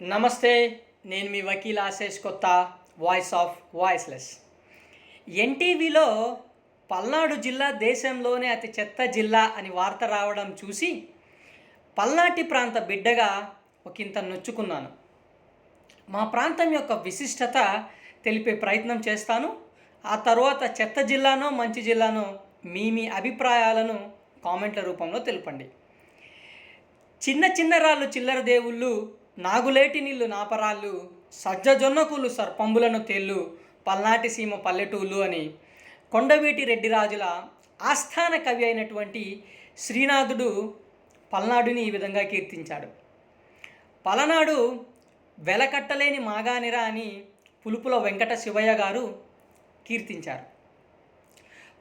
నమస్తే. నేను మీ వకీల్ ఆశేష్ కొత్త, వాయిస్ ఆఫ్ వాయిస్‌లెస్. ఎన్టీవీలో పల్నాడు జిల్లా దేశంలోనే అతి చెత్త జిల్లా అని వార్త రావడం చూసి పల్నాటి ప్రాంత బిడ్డగా ఒకంత నొచ్చుకున్నాను. మా ప్రాంతం యొక్క విశిష్టత తెలిపే ప్రయత్నం చేస్తాను. ఆ తర్వాత చెత్త జిల్లానో మంచి జిల్లానో మీ అభిప్రాయాలను కామెంట్ల రూపంలో తెలపండి. చిన్న చిన్న రాళ్ళు చిల్లర దేవుళ్ళు, నాగులేటి నీళ్ళు నాపరాళ్ళు, సజ్జజొన్నకులు సర్పంబులను తేళ్ళు, పల్నాటి సీమ పల్లెటూళ్ళు అని కొండవీటి రెడ్డిరాజుల ఆస్థాన కవి అయినటువంటి శ్రీనాథుడు పల్నాడుని ఈ విధంగా కీర్తించాడు. పలనాడు వెలకట్టలేని మాగానిరా అని పులుపుల వెంకట శివయ్య గారు కీర్తించారు.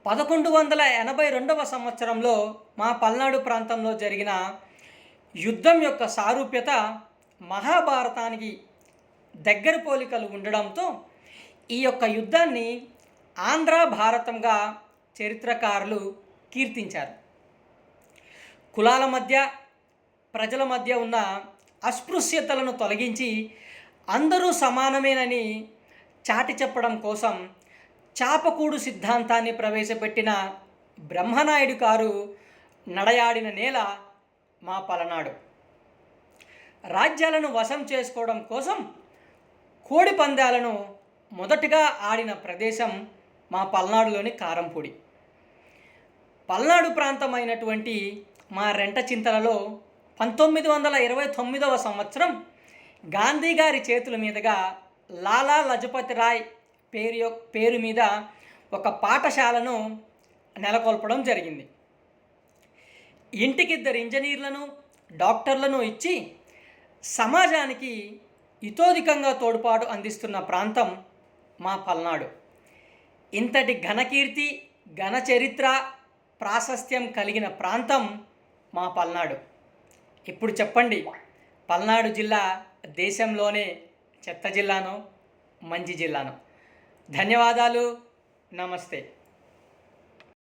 1182వ సంవత్సరంలో మా పల్నాడు ప్రాంతంలో జరిగిన యుద్ధం యొక్క సారూప్యత మహాభారతానికి దగ్గర పోలికలు ఉండడంతో ఈ యొక్క యుద్ధాన్ని ఆంధ్ర భారతంగా చరిత్రకారులు కీర్తించారు. కులాల మధ్య, ప్రజల మధ్య ఉన్న అస్పృశ్యతలను తొలగించి అందరూ సమానమేనని చాటి చెప్పడం కోసం చాపకూడు సిద్ధాంతాన్ని ప్రవేశపెట్టిన బ్రహ్మనాయుడు గారు నడయాడిన నేల మా పలనాడు. రాజ్యాలను వశం చేసుకోవడం కోసం కోడి పందాలను మొదటగా ఆడిన ప్రదేశం మా పల్నాడులోని కారంపూడి. పల్నాడు ప్రాంతమైనటువంటి మా రెంటచింతలలో 1929వ సంవత్సరం గాంధీ గారి చేతుల మీదుగా లాలా లజపతి రాయ్ పేరు మీద ఒక పాఠశాలను నెలకొల్పడం జరిగింది. ఇంటికిద్దరు ఇంజనీర్లను, డాక్టర్లను ఇచ్చి సమాజానికి ఇతోధికంగా తోడ్పాటు అందిస్తున్న ప్రాంతం మా పల్నాడు. ఇంతటి ఘనకీర్తి, ఘన చరిత్ర, ప్రాశస్త్యం కలిగిన ప్రాంతం మా పల్నాడు. ఇప్పుడు చెప్పండి, పల్నాడు జిల్లా దేశంలోనే చెత్త జిల్లానో మంచి జిల్లానో? ధన్యవాదాలు. నమస్తే.